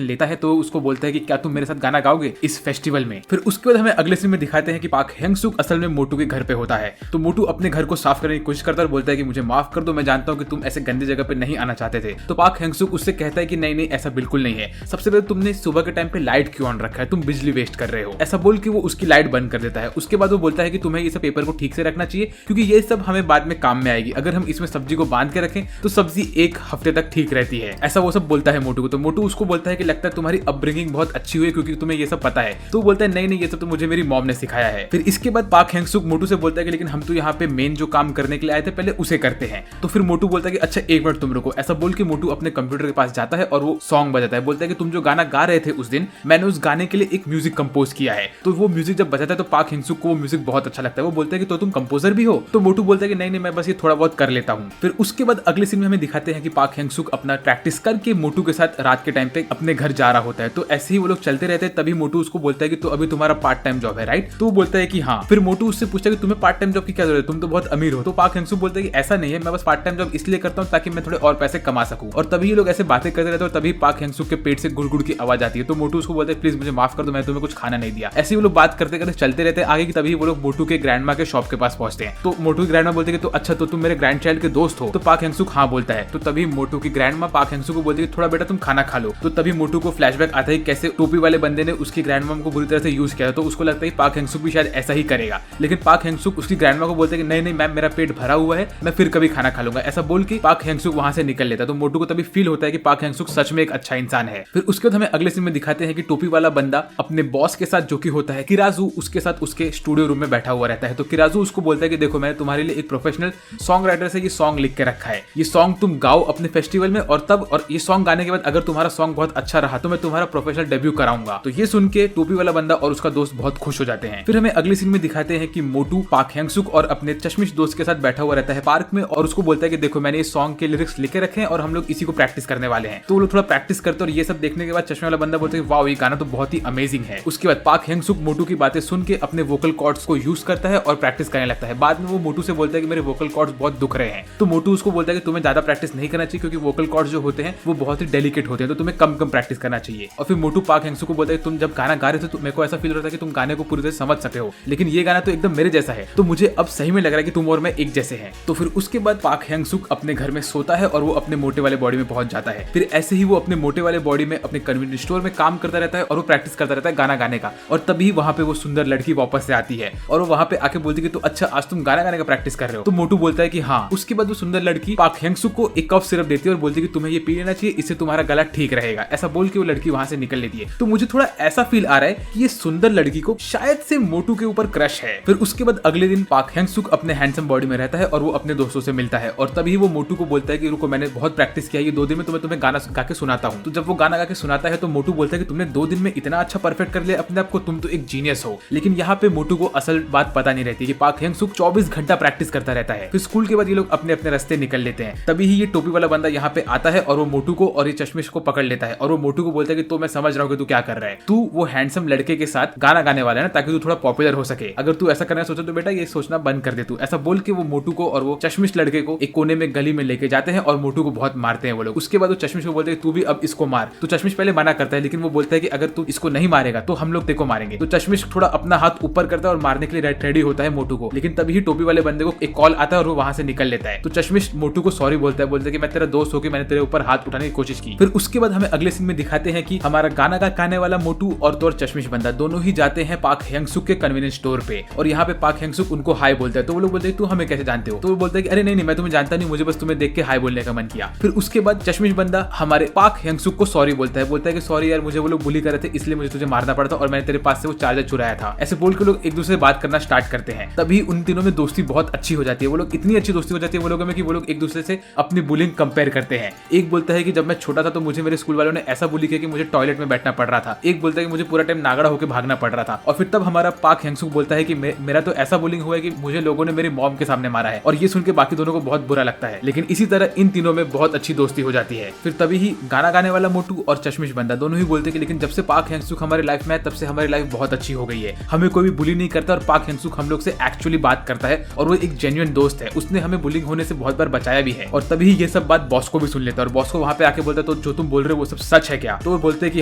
लेता है तो उसको बोलता है कि क्या तुम मेरे साथ गाना गाओगे इस फेस्टिवल में। फिर उसके बाद हमें अगले सीन में दिखाते हैं कि पाक योंगसुक असल में मोटू के घर पे होता है। तो मोटू अपने घर को साफ करने की कोशिश करता है और बोलता है कि मुझे माफ कर दो, मैं जानता हूँ कि तुम ऐसे गंदी जगह पे नहीं आना चाहते थे। तो पाक योंगसुक उससे कहता है कि नहीं नहीं ऐसा बिल्कुल नहीं है, सबसे पहले तुमने सुबह के टाइम पे लाइट क्यों ऑन रखा है, तुम बिजली वेस्ट कर रहे हो। ऐसा बोल के वो उसकी लाइट बंद कर देता है। उसके बाद वो बोलता है कि तुम्हें ये सब पेपर को ठीक से रखना चाहिए, क्योंकि ये सब हमें बाद में काम में आएगी। अगर हम इसमें सब्जी को बांध के रखें तो सब्जी 1 हफ्ते तक ठीक रहती है। ऐसा वो सब बोलता है मोटू को। तो मोटू उसको बोलता है कि लगता है तुम्हारी अपब्रिंगिंग बहुत अच्छी हुई क्योंकि तुम्हें ये सब पता है। तो बोलता है नहीं ये सब तो मुझे मेरी मॉम ने सिखाया है। फिर इसके बाद पाक हेंगसुक मोटू से बोलता है कि लेकिन हम तो यहाँ पे मेन जो काम करने के लिए आए थे पहले उसे करते हैं। तो फिर मोटू बोलता है कि अच्छा 1 मिनट तुम रुको। ऐसा बोल के मोटू अपने कंप्यूटर के पास जाता है और वो सॉन्ग बजाता है। बोलता है कि तुम जो गाना गा रहे थे उस दिन, मैंने उस गाने के लिए एक म्यूजिक कंपोज किया है। तो वो म्यूजिक जब बजाता है तो पाक हेंगसुक को वो म्यूजिक बहुत अच्छा लगता है। वो बोलता है कि तो तुम कंपोजर भी हो? तो मोटू बोलता है कि नहीं मैं बस ये थोड़ा बहुत कर लेता हूँ। फिर उसके बाद अगले सीन में हमें दिखाते हैं कि पाक हेंगसुक अपना प्रैक्टिस करके मोटू के साथ रात के टाइम पे अपने घर जा रहा होता है। तो ऐसे ही वो लोग चलते रहते हैं। तभी मोटू उसको बोलता है कि तो अभी तुम्हारा पार्ट टाइम जॉब है राइट? तो वो बोलता है कि हाँ। फिर मोटू उससे पूछता है कि तुम्हें पार्ट टाइम जॉब की क्या जरूरत है, तुम तो बहुत अमीर हो। तो पाक हेंगसुक बोलता है कि ऐसा नहीं है, मैं बस पार्ट टाइम जॉब इसलिए करता हूँ ताकि मैं थोड़े और पैसे कमा सकूं। और तभी ये लोग ऐसे बातें करते रहते हैं और तभी पाक हेंगसुक के पेट से गुड़गुड़ की आवाज आती है। तो मोटू उसको बोलता है प्लीज मुझे माफ कर दो, मैं तुम्हें कुछ खाना नहीं दिया। ऐसे वो लोग बात करते करते चलते रहते हैं आगे की। तभी वो लोग मोटू के ग्रैंडमा के शॉप के पास पहुंचते हैं। तो मोटू की ग्रैंडमा बोलते हैं कि तो अच्छा तो तुम मेरे ग्रैंड चाइल्ड के दोस्त हो? तो पाक हेंगसुक हाँ बोलता है। तो तभी मोटू की ग्रैंडमा पाक हेंगसुक को बोलती है थोड़ा बेटा तुम खाना खा लो। तो तभी मोटू को फ्लैशबैक आता है कैसे टोपी वाले बंदे ने उसकी ग्रैंडमा को बुरी तरह से यूज किया। तो उसको लगता है पाक हेंगसुक भी शायद ऐसा ही करेगा। लेकिन पाक हेंगसुक उसकी ग्रैंडमा को बोलते हैं कि नहीं मैम मेरा पेट भरा हुआ है, मैं फिर कभी खाना खा लूंगा। ऐसा बोल के पाक हेंगसुक वहां से निकल लेता है। तो मोटू को तभी फील होता है कि पाक हेंगसुक सच में एक अच्छा इंसान है। फिर उसके बाद हमें अगले सीन में दिखाते हैं कि टोपी वाला बंदा अपने बॉस के साथ जो कि होता है किराजू, उसके साथ उसके स्टूडियो रूम में बैठा हुआ रहता है। तो किराजू उसको बोलता है कि देखो मैंने तुम्हारे लिए एक प्रोफेशनल सॉन्ग राइटर से ये सॉन्ग लिख के रखा है, ये सॉन्ग तुम गाओ अपने फेस्टिवल में और ये सॉन्ग गाने के बाद अगर तुम्हारा सॉन्ग बहुत अच्छा रहा तो मैं तुम्हारा प्रोफेशनल डेब्यू कराऊंगा। तो ये सुन के टोपी वाला बंदा और उसका दोस्त बहुत खुश हो जाते हैं। फिर हमें अगले सीन में दिखाते हैं कि मोटू पाक हेंगसुक और अपने चश्मिश दोस्त के साथ बैठा हुआ रहता है पार्क में और उसको बोलता है कि देखो मैंने इस सॉन्ग के लिरिक्स लिखे रखे हैं और हम लोग इसी को प्रैक्टिस करने वाले हैं। तो वो लोग थोड़ा प्रैक्टिस करते और ये सब देखने के बाद चश्मे वाला बंदा बोलता है वाओ ये गाना तो बहुत ही अमेजिंग है। उसके बाद पाक हेंगसुक मोटू की बातें सुन के अपने वोकल कॉर्ड्स को यूज करता है और प्रैक्टिस करने लगता है। बाद में वो मोटू से बोलता है कि मेरे वोकल कॉर्ड्स बहुत दुख रहे हैं। तो मोटू उसको बोलता है कि तुम्हें ज्यादा प्रैक्टिस नहीं करना चाहिए क्योंकि वोकल कॉर्ड्स जो होते हैं वो बहुत ही डेलिकेट होते हैं, तो तुम्हें कम प्रैक्टिस करना चाहिए। और फिर मोटू पाक हेंगसुक को बोलता है तुम जब गाना गा रहे थे तो मेरे को ऐसा फील हो रहा था कि तुम गाने को पूरी तरह समझ सके हो, लेकिन ये गाना तो एकदम मेरे जैसा है, तो मुझे अब सही में लग रहा है कि तुम और मैं एक जैसे हैं। तो फिर उसके बाद पाक हेंगसुक अपने घर में सोता है और वो अपने मोटे वाले बॉडी में पहुंच जाता है। फिर ऐसे ही वो अपने मोटे वाले बॉडी में अपने कन्वीनियंस स्टोर में काम करता रहता है और वो प्रैक्टिस करता रहता है गाना गाने का। और तभी वहां पे वो सुंदर लड़की वापस से आती है और वो वहां पे आके बोलती है कि तो अच्छा आज तुम गाना गाने का प्रैक्टिस कर रहे हो? तो मोटू बोलता है कि हाँ। उसके बाद वो सुंदर लड़की पाक हेंगसुक को एक कप सिरप देती है और बोलती है कि तुम्हें ये पी लेना चाहिए, इससे तुम्हारा गला ठीक रहेगा। ऐसा बोल के वो लड़की वहां से निकल लेती है। तो मुझे थोड़ा ऐसा फील आ रहा है कि ये सुंदर लड़की को शायद से मोटू के ऊपर क्रश है। फिर उसके बाद अगले दिन पाक हेंगसुक अपने हैंडसम बॉडी में रहता है और वो अपने दोस्तों से मिलता है और तभी वो मोटू को बोलता है कि रुको मैंने बहुत प्रैक्टिस किया, ये 2 दिन में तुम्हें गाना गा के सुनाता हूँ। तो जब वो गाना गा के सुनाता है तो मोटू बोलता है कि तुमने 2 दिन में इतना अच्छा परफेक्ट कर लिया अपने आप को, तुम तो एक जीनियस हो। लेकिन यहाँ पे मोटू को असल बात पता नहीं रहती कि पाक हेंगसुक 24 घंटा प्रैक्टिस करता रहता है। फिर स्कूल के बाद ये लोग अपने अपने रास्ते निकल लेते हैं। तभी ही ये टोपी वाला बंदा यहाँ पे आता है और वो मोटू को और ये चश्मिश को पकड़ लेता है और वो मोटू को बोलता है कि तो मैं समझ रहा हूँ कि तू क्या कर रहा है, तू वो हैंडसम लड़के के साथ गाना गाने वाला है ना ताकि तू थोड़ा पॉपुलर हो सके, अगर तू ऐसा करना सोचे तो बेटा ये सोचना बंद कर दे तू। ऐसा बोल के वो मोटू को और वो चश्मिश लड़के को एक कोने में गली में लेके जाते हैं और मोटू को बहुत मारते हैं वो लोग। उसके बाद वो चश्मिश को बोलते हैं तू भी अब इसको मार। तो चश्मिश पहले मना करता है लेकिन वो बोलता है कि अगर तू इसको नहीं मारेगा तो हम लोग तेरे को मारेंगे। तो चश्मिश थोड़ा अपना हाथ ऊपर करता है और मारने के लिए रेडी होता है मोटू को, लेकिन तभी ही टोपी वाले बंदे को एक कॉल आता है और वो वहां से निकल लेता है। तो चश्मिश मोटू को सॉरी बोलता है कि मैं तेरा दोस्त होकर मैंने तेरे ऊपर हाथ उठाने की कोशिश की। फिर उसके बाद हमें अगले सीन में दिखाते हैं कि हमारा गाना गाने वाला मोटू और तो चश्मिश बंदा दोनों ही जाते हैं पाक हेंगसुक के कन्वीनियंस स्टोर पे और यहाँ पे पाक हेंगसुक उनको हाई बोलता है। तो वो लोग बोलते हैं तू हमें कैसे जानते हो? तो वो बोलता है कि अरे नहीं मैं तुम्हें जानता नहीं, मुझे बस तुम्हें देख के हाई बोलने का मन किया। फिर उसके बाद चश्मिश बंदा हमारे पाक हेंगसुक को सॉरी बोलता है कि सॉरी यार मुझे वो लोग बुली कर रहे थे इसलिए मुझे तुझे मारना पड़ा था और मैंने तेरे पास से वो चार्जर चुराया था। ऐसे बोल के लोग एक दूसरे से बात करना स्टार्ट करते हैं। तभी उन तीनों में दोस्ती बहुत अच्छी हो जाती है। वो लोग इतनी अच्छी दोस्ती हो जाती है वो लोगों में कि वो लोग एक दूसरे से अपनी बुलिंग कंपेयर करते हैं। एक बोलता है कि जब मैं छोटा था तो मुझे मेरे स्कूल वालों ने ऐसा बुली किया कि मुझे टॉयलेट में बैठना पड़ रहा था। एक बोलता है कि मुझे पूरा टाइम नागड़ा होकर भागना पड़ रहा था। और फिर तब हमारा पाक हेंगसुक बोलता है कि मेरा तो ऐसा बुलिंग हुआ है कि मुझे लोगों ने मेरी मॉम के सामने मारा है। और ये सुन के बाकी दोनों को बहुत बुरा लगता है। लेकिन इसी तरह इन तीनों में बहुत अच्छी दोस्ती हो जाती है। फिर तभी ही गाना गाने वाला मोटू और चश्मिश बंदा दोनों ही बोलते हैं कि लेकिन जब से पाक हेंगसुक हमारी लाइफ में है तब से हमारी लाइफ बहुत अच्छी हो गई है, हमें कोई भी बुली नहीं करता और पाक हेंगसुक हम लोग से एक्चुअली बात करता है और वो एक जेन्युइन दोस्त है, उसने हमें बुलिंग होने से बहुत बार बचाया भी है। और तभी ये सब बात बॉस को भी सुन लेता है और बॉस को वहां पे आके बोलता है तो जो तुम बोल रहे हो वो सब सच है क्या? तो वो बोलते हैं कि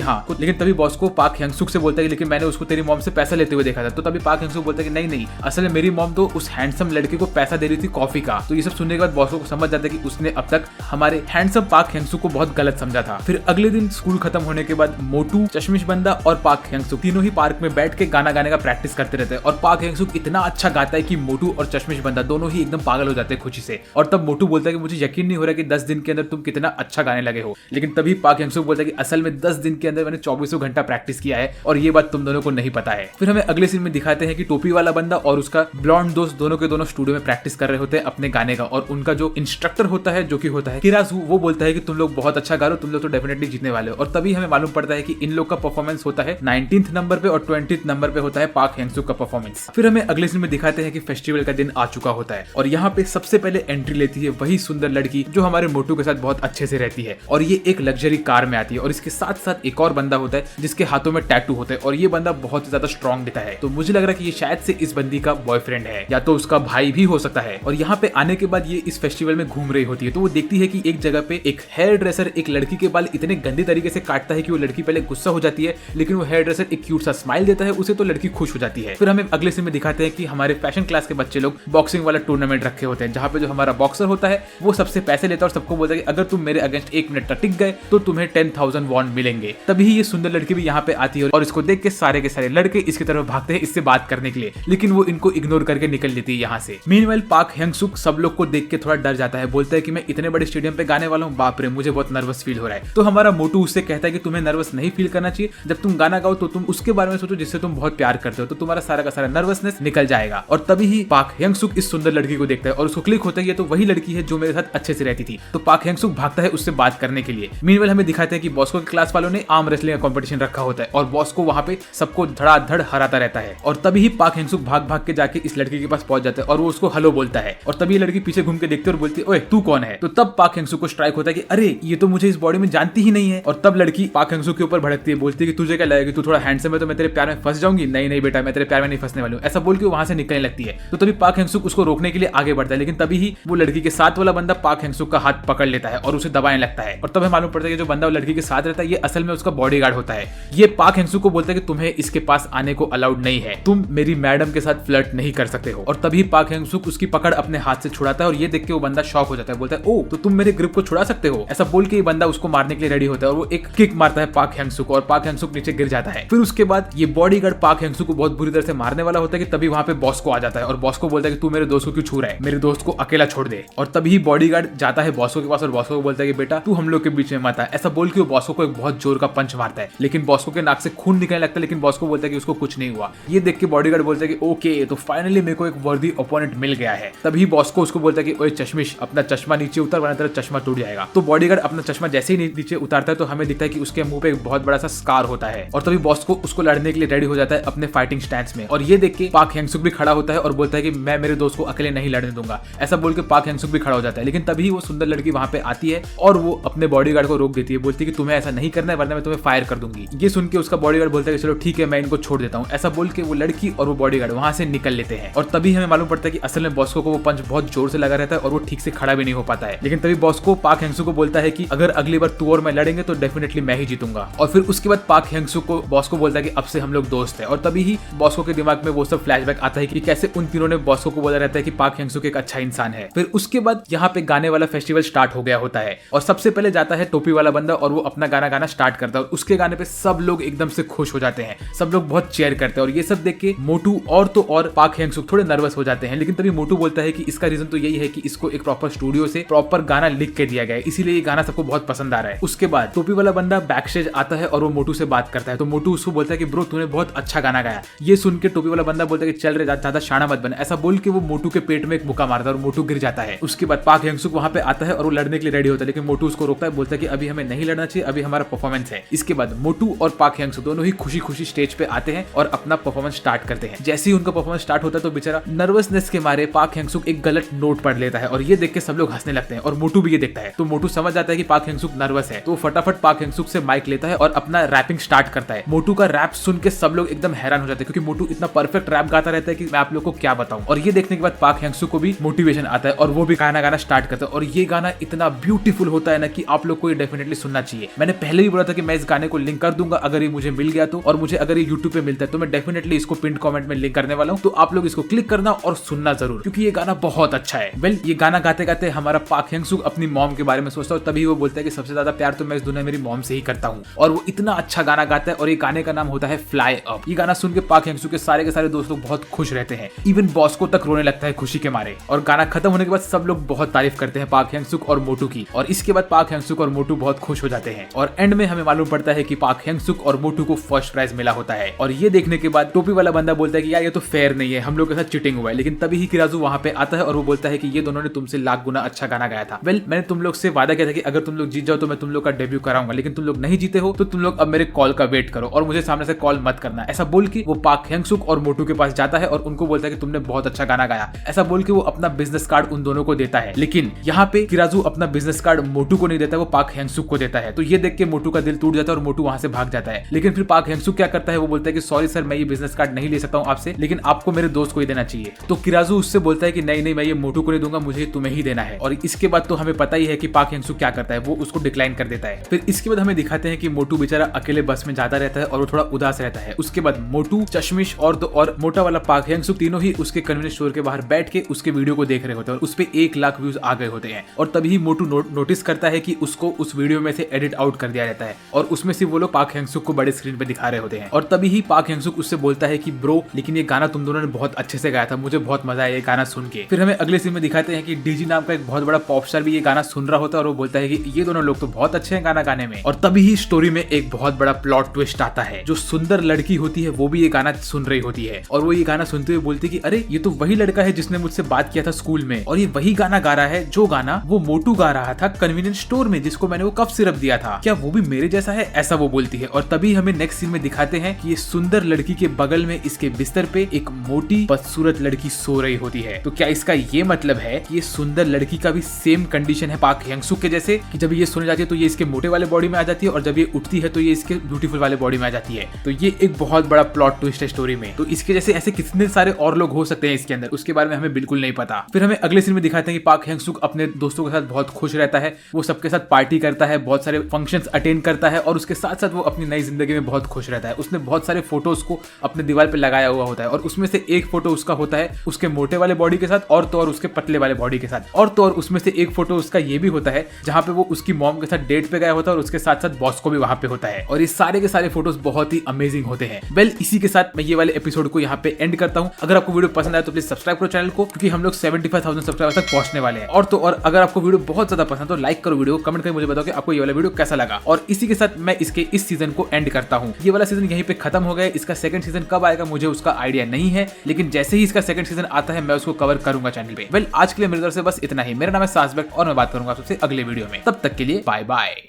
हाँ। लेकिन तभी बॉस को पाक हेंगसुक से बोलता है कि लेकिन मैंने उसको तेरी मॉम से पैसा लेते हुए देखा था। तो तभी पाक हेंगसुक बोलता है कि नहीं असल में मेरी मॉम तो उस हैंडसम लड़के को पैसा दे रही थी कॉफी का। तो ये सब सुनने के बाद बॉस को समझ जाता है कि उसने अब तक हमारे हैंडसम पाक हेंगसुक को बहुत गलत समझा था। फिर अगले दिन स्कूल खत्म होने के बाद मोटू, चश्मिश बंदा और पाक हेंगसुक तीनों ही पार्क में बैठ के गाना गाने का प्रैक्टिस करते रहते हैं और पाक हेंगसुक इतना अच्छा गाता है कि मोटू और चश्मिश बंदा दोनों ही एकदम पागल हो जाते जाते हैं खुशी से। और तब मोटू बोलता है कि मुझे यकीन नहीं हो रहा कि 10 दिन के अंदर तुम कितना अच्छा गाने लगे हो। लेकिन तभी पाक हैंग-सुक बोलता है कि असल में 10 दिन के अंदर मैंने 24 घंटा प्रैक्टिस किया है और ये बात तुम दोनों को नहीं पता है। फिर हमें अगले सीन में दिखाते हैं कि टोपी वाला बंदा और उसका ब्लॉन्ड दोस्त दोनों के दोनों स्टूडियो में प्रैक्टिस कर रहे होते हैं अपने गाने का। और उनका जो इंस्ट्रक्टर होता है, जो कि होता है किराजू, वो बोलता है कि तुम लोग बहुत अच्छा गा रहे हो, तुम लोग तो डेफिनेटली जीतने वाले हो। और तभी हमें मालूम पड़ता है कि इन लोग का परफॉर्मेंस होता है 19th नंबर पे और 20th नंबर पे होता है पाक हैंग-सुक का परफॉर्मेंस। फिर हमें अगले सीन में दिखाते हैं कि फेस्टिवल का दिन आ चुका होता है और यहाँ पे सबसे पहले एंट्री लेती है वही सुंदर लड़की जो हमारे मोटू के साथ बहुत अच्छे से रहती है। और ये एक लग्जरी कार में आती है और इसके साथ साथ एक और बंदा होता है जिसके हाथों में टैटू होता है और ये बंदा बहुत ज्यादा स्ट्रॉन्ग दिखता है। तो मुझे लग रहा है कि ये शायद से इस बंदी का बॉयफ्रेंड है या तो उसका भाई भी हो सकता है। और यहाँ पे आने के बाद ये इस फेस्टिवल में घूम रही होती है तो वो देखती है कि एक जगह पे एक हेयर ड्रेसर एक लड़की के बाल इतने गंदे तरीके से काटता है कि वो लड़की पहले गुस्सा हो जाती है, लेकिन वो हेयर ड्रेसर एक क्यूट सा स्माइल देता है उसे तो लड़की खुश हो जाती है। फिर हमें अगले सीन में दिखाते हैं कि हमारे फैशन क्लास के बच्चे लोग बॉक्सिंग वाला टूर्नामेंट रखे होते हैं, जहाँ पे जो हमारा बॉक्सर होता है वो सबसे पैसे लेता है और सबको बोलता है कि अगर तुम मेरे अगेंस्ट 1 मिनट तक टिक गए तो तुम्हें 10,000 वॉन मिलेंगे। तभी ये सुंदर लड़की भी यहाँ पे आती है और इसको देख के सारे लड़के इसकी तरफ भागते हैं इससे बात करने के लिए, लेकिन वो इनको इग्नोर करके निकल लेती है यहाँ से। मीनवाइल पाक हैंग-सुक सब लोग को देख के थोड़ा डर जाता है, बोलता है कि मैं इतने बड़े स्टेडियम पे गाने वाला हूँ, बाप रे मुझे बहुत नर्वस फील हो रहा है। तो हमारा मोटू उससे कहता है कि तुम्हें नर्वस नहीं फील करना चाहिए, जब तुम गाना गाओ तो तुम उसके बारे में सोचो जिससे तुम बहुत प्यार करते हो, तो तुम्हारा सारा का सारा नर्वसनेस निकल जाएगा। और तभी ही पाक हैंग-सुक इस सुंदर लड़की को देखता है और उसको क्लिक होता है ये तो वही लड़की है जो मेरे साथ अच्छे से रहती थी। तो पाक हैंग-सुक भागता है उससे बात करने के लिए। मीनवाइल हमें दिखाते हैं कि बॉस्को के क्लास वालों ने आर्म रेसलिंग का कंपटीशन रखा होता है और बॉस्को वहां पे सबको धड़ाधड़ हराता रहता है। और तभी ही पाक हैंग-सुक भाग के जाके इस लड़की के पास पहुंच जाता है और वो उसको हेलो बोलता है और तभी ये लड़की पीछे घूम के देखती है और बोलती है ओए तू कौन है। तो तब पाक हैंग-सुक को स्ट्राइक होता है कि अरे ये तो मुझे इस बॉडी में जानती ही नहीं है। और तब लड़की पाक हैंग-सुक के ऊपर भड़कती है, बोलती है कि तुझे क्या लगेगा कि तू थोड़ा हैंडसम है तो मैं तेरे प्यार में फंस जाऊंगी। नहीं बेटा मैं तेरे प्यार में नहीं फंसने वाली हूँ, ऐसा बोल के वहां से निकलने लगती है। तो तभी पाक हैंग-सुक उसको रोकने के लिए आगे बढ़ता है, लेकिन तभी ही वो लड़की के साथ वाला बंदा पाक हैंग-सुक का हाथ पकड़ लेता है और उसे दबाने लगता है। और तब हमें मालूम पड़ता है कि जो बंदा वो लड़की के साथ रहता है ये असल में उसका बॉडीगार्ड होता है। ये पाक हैंग-सुक को बोलता है कि तुम्हें इसके पास आने को अलाउड नहीं है, तुम मेरी मैडम के साथ फ्लर्ट नहीं कर सकते हो। और तभी पाक हैंग-सुक उसकी पकड़ अपने हाथ से छुड़ाता है और ये देख के वो बंदा शॉक हो जाता है, बोलता है ओ तो तुम मेरे ग्रिप को छुड़ा सकते हो। ऐसा बोल के ये बंदा उसको मारने के लिए रेडी होता है और वो एक किक मारता है पाक हैंग-सुक और पाक हैंग-सुक नीचे गिर जाता है। फिर उसके बाद ये बॉडीगार्ड पाक हैंग-सुक को बहुत बुरी तरह से मारने वाला होता है कि तभी वहां पे बॉस को आ जाता है और बॉस को बोलता है कि तू मेरे दोस्त को क्यों छू रहा है, मेरे दोस्त को अकेला छोड़ दे। और तभी बॉडीगार्ड जाता है बॉस के पास और बॉस को बोलता है कि बेटा तू हम लोग के बीच में मत आ। ऐसा बोल के वो बॉस को एक बहुत जोर का पंच मारता है, लेकिन बॉस के नाक से खून निकलने लगता है, लेकिन बॉस को बोलता है कि उसको कुछ नहीं हुआ। ये देख के बॉडीगार्ड बोलता है कि ओके तो फाइनली मेरे को एक वर्दी ओपोनेंट मिल गया है। तभी बॉस को उसको बोलता है कि ओए चश्मिश अपना चश्मा नीचे उतार वरना तेरा चश्मा टूट जाएगा। तो बॉडीगार्ड अपना चश्मा जैसे ही नीचे उतारता है तो हमें दिखता है कि उसके मुंह पे एक बहुत बड़ा सा स्कार होता है। और तभी बॉस को उसको लड़ने के लिए रेडी हो जाता है अपने फाइटिंग स्टैंस में। और ये देख के पाक हैंग-सुक भी खड़ा होता है और बोलता है कि मैं मेरे दोस्त को अकेले नहीं लड़ने दूंगा। ऐसा बोल के पाक हैंग-सुक भी खड़ा हो जाता है, लेकिन तभी वो सुंदर लड़की वहां पे आती है और वो अपने बॉडीगार्ड को रोक देती है, बोलती है कि तुम्हें ऐसा नहीं करना है वरना मैं तुम्हें फायर कर दूंगी। ये सुन के उसका बॉडीगार्ड बोलता है कि चलो ठीक है मैं इनको छोड़ देता हूँ। ऐसा बोल के वो लड़की और वो बॉडीगार्ड वहां से निकल लेते हैं। और तभी हमें मालूम पड़ता है कि असल में बॉस्को को वो पंच बहुत जोर से लगा रहता है और वो ठीक से खड़ा भी नहीं हो पाता है। लेकिन तभी बॉस्को पाक हैंग-सुक को बोलता है कि अगर अगली बार तू और मैं लड़ेंगे तो डेफिनेटली मैं ही जीतूंगा। और फिर उसके बाद पाक हैंग-सुक को बॉस को बोलता है कि अब से हम लोग दोस्त हैं। और तभी ही बॉस्को के दिमाग में वो सब फ्लैशबैक आता है कि कैसे उन तीनों ने बॉस्को को बोला रहता है कि पाक हैंग-सुक एक अच्छा इंसान है। फिर उसके बाद यहाँ पे गाने वाला फेस्टिवल स्टार्ट हो गया होता है और सबसे पहले जाता है टोपी वाला बंदा और वो अपना गाना गाना स्टार्ट करता है और उसके गाने पे सब लोग एकदम से खुश हो जाते हैं, सब लोग बहुत चेयर करते हैं। और ये सब देख के मोटू और पाक हैंग-सुक थोड़े नर्वस हो जाते हैं, लेकिन तभी मोटू बोलता है कि इसका रीजन तो यही है कि इसको एक प्रॉपर स्टूडियो से प्रॉपर गाना लिख के दिया गया है, इसीलिए ये गाना सबको बहुत पसंद आ रहा है। उसके बाद टोपी वाला बंदा बैक स्टेज आता है और वो मोटू से बात करता है तो मोटू उसको बोलता है कि ब्रो तूने बहुत अच्छा गाना गाया। ये सुन के टोपी वाला बंदा बोलता है कि चल रे ज्यादा शाना मत बन। ऐसा बोल के वो मोटू के पेट में एक मुक्का मारता है और मोटू गिर जाता है। उसके बाद पाक हैंग-सुक वहां पे आता है और वो लड़ने के लिए रेडी होता है, लेकिन मोटू उसको रोकता है, बोलता है कि अभी हमें नहीं लड़ना चाहिए, अभी हमारा परफॉर्मेंस है। इसके बाद मोटू और पाक हैंग-सुक दोनों ही खुशी खुशी स्टेज पे आते हैं और अपना परफॉर्मेंस स्टार्ट करते हैं। जैसे ही उनका परफॉर्मेंस स्टार्ट होता है तो बेचारा नर्वसनेस के मारे पाक हैंग-सुक एक गलत नोट पढ़ लेता है और ये देख के सब लोग हंसने लगते हैं और मोटू भी ये देखता है। तो मोटू समझ जाता है कि पाक हैंग-सुक नर्वस है, तो फटाफट पाक हैंग-सुक से माइक लेता है और अपना रैपिंग स्टार्ट करता है। मोटू का रैप सुन के सब लोग एकदम हैरान हो जाते हैं क्योंकि मोटू इतना परफेक्ट रैप गाता रहता है कि मैं आप लोग को क्या बताऊं। और ये देखने के बाद पाक हैंग-सुक को भी मोटिवेशन आता है और वो भी गाना गाना स्टार्ट करता है और ये गाना इतना ब्यूटीफुल होता है ना कि आप लोग को ये डेफिनेटली सुनना चाहिए। मैंने पहले भी बोला था कि मैं इस गाने को लिंक कर दूंगा अगर ये मुझे मिल गया तो, और मुझे अगर ये यूट्यूब पे मिलता है तो मैं डेफिनेटली इसको पिन कमेंट में लिंक करने वाला हूं, तो आप लोग इसको क्लिक करना और सुनना जरूर क्योंकि ये गाना बहुत अच्छा है। वेल ये गाना गाते गाते हमारा पाक हैंग-सुक अपनी मॉम के बारे में सोचता है और तभी वो बोलता है कि सबसे ज्यादा प्यार तो मैं इस दुनिया मेरी मॉम से ही करता हूँ। और वो इतना अच्छा गाना गाता है और ये गाने का नाम होता है फ्लाई अप। ये गाना सुन के पाक हैंग-सुक के सारे दोस्त लोग बहुत खुश रहते हैं, इवन बॉस्को तक रोने लगता है खुशी के मारे। और और गाना खत्म होने के बाद सब लोग बहुत तारीफ करते हैं पाक हेंगसुक और मोटू की, और इसके बाद पाक हेंगसुक और मोटू बहुत खुश हो जाते हैं और एंड में हमें मालूम पड़ता है कि पाक हेंगसुक और मोटू को फर्स्ट प्राइज मिला होता है। और ये देखने के बाद टोपी वाला बंदा बोलता है कि यार ये तो फेयर नहीं है, हम लोग के साथ चीटिंग हुआ है। लेकिन तभी ही किराजू वहां पे आता है और वो बोलता है कि ये दोनों ने तुमसे लाख गुना अच्छा गाना गाया था। वेल, मैंने तुम लोग से वादा किया था कि अगर तुम लोग जीत जाओ तो मैं तुम लोग का डेब्यू कराऊंगा, लेकिन तुम लोग नहीं जीते हो तो तुम लोग अब मेरे कॉल का वेट करो और मुझे सामने से कॉल मत करना। ऐसा बोल के वो पाक हेंगसुक और मोटू के पास जाता है और उनको बोलता है कि तुमने बहुत अच्छा गाना गाया। ऐसा बोल के वो अपना बिजनेस कार्ड उन दोनों को देता है, लेकिन यहाँ पे किराजू अपना बिजनेस कार्ड मोटू को नहीं देता, वो पाक हेंगसुक को देता है। तो ये देख के मोटू का दिल टूट जाता है और मोटू वहां से भाग जाता है। लेकिन फिर पाक हेंगसुक क्या करता है, वो बोलता है कि सॉरी सर, मैं ये बिजनेस कार्ड नहीं ले सकता हूँ आपसे, लेकिन आपको मेरे दोस्त को ही देना चाहिए। तो किराजू उससे बोलता है कि नहीं नहीं, मैं ये मोटू को नहीं दूंगा, मुझे तुम्हें ही देना है। और इसके बाद तो हमें पता ही है कि पाक हेंगसुक क्या करता है, वो उसको डिक्लाइन कर देता है। फिर इसके बाद हमें दिखाते हैं कि मोटू बेचारा अकेले बस में जाता रहता है और वो थोड़ा उदास रहता है। उसके बाद मोटू, चश्मिश और मोटा वाला पाक हेंगसुक तीनों ही उसके कन्वीनियंस स्टोर के बाहर बैठ के उसके वीडियो को देख रहे होते हैं और उस पे 1 लाख व्यूज आ गए होते हैं। और तभी मोटू नोटिस करता है कि उसको उस वीडियो में से एडिट आउट कर दिया जाता है और उसमें से वो लोग पाक हेंगसुक को बड़े स्क्रीन पे दिखा रहे होते हैं। और तभी ही पाक हेंगसुक उससे बोलता है कि ब्रो, लेकिन ये गाना तुम दोनों ने बहुत अच्छे से गाया था, मुझे बहुत मजा आया ये गाना सुन के। फिर हमें अगले सीन में दिखाते हैं कि डीजी नाम का एक बहुत बड़ा पॉप स्टार भी ये गाना सुन रहा होता है और वो बोलता है कि ये दोनों लोग तो बहुत अच्छे हैं गाना गाने में। और तभी ही स्टोरी में एक बहुत बड़ा प्लॉट ट्विस्ट आता है। जो सुंदर लड़की होती है वो भी ये गाना सुन रही होती है और वो ये गाना सुनते हुए बोलती है कि अरे ये तो वही लड़का है जिसने मुझसे बात किया था स्कूल में, और ये वही गाना गा रहा है जो गाना वो मोटू गा रहा था कन्वीनियंस स्टोर में, जिसको मैंने वो कफ सिरप दिया था, क्या वो भी मेरे जैसा है, ऐसा वो बोलती है। और तभी हमें नेक्स्ट सीन में दिखाते हैं कि ये सुंदर लड़की के बगल में इसके बिस्तर पे एक मोटी बदसूरत लड़की सो रही होती है। तो क्या इसका ये मतलब है कि ये सुंदर लड़की का भी सेम कंडीशन है पाक हेंगसुक के जैसे, कि जब ये सोने जाती है तो ये इसके मोटे वाले बॉडी में आ जाती है और जब ये उठती है तो ये इसके ब्यूटीफुल वाले बॉडी में आ जाती है। तो ये एक बहुत बड़ा प्लॉट ट्विस्ट है स्टोरी में। तो इसके जैसे ऐसे कितने सारे और लोग हो सकते हैं इसके अंदर, उसके बारे में हमें बिल्कुल नहीं पता। फिर हमें अगले सीन में दिखाते हैं कि पाक हेंगसुक अपने दोस्तों के साथ बहुत खुश रहता है, वो सबके साथ पार्टी करता है, बहुत सारे फंक्शंस अटेंड करता है और उसके साथ साथ वो अपनी नई जिंदगी में बहुत खुश रहता है। उसने बहुत सारे फोटोज को अपने दीवार पे लगाया हुआ होता है और उसमें से एक फोटो उसका होता है उसके मोटे वाले बॉडी के साथ और तो और उसके पतले वाले बॉडी के साथ, और तो और उसमें से एक फोटो उसका ये भी होता है जहाँ पे वो उसकी मॉम के साथ डेट पे गया होता है और उसके साथ साथ बॉस को भी वहां पे होता है। और ये सारे के सारे फोटोज बहुत ही अमेजिंग होते हैं। वेल, इसी के साथ मैं ये वाले एपिसोड को यहाँ पे एंड करता हूँ। अगर आपको वीडियो पसंद आया तो प्लीज सब्सक्राइब करो चैनल को, क्योंकि हम लोग 75,000 सब्सक्राइबर तक पहुंचने वाले हैं। और तो और अगर आपको वीडियो बहुत ज्यादा पसंद तो लाइक करो वीडियो, कमेंट करके मुझे बताओ कि आपको ये वाला वीडियो कैसा लगा। और इसी के साथ मैं इसके इस सीजन को एंड करता हूँ। ये वाला सीजन यहीं पे खत्म हो गया। इसका सेकंड सीजन कब आएगा मुझे उसका आइडिया नहीं है, लेकिन जैसे ही इसका सेकंड सीजन आता है मैं उसको कवर करूंगा चैनल पे। वेल, आज के लिए मेरी तरफ से बस इतना ही। मेरा नाम है सासबेक और मैं बात करूंगा आपसे अगले वीडियो में। तब तक के लिए बाय बाय।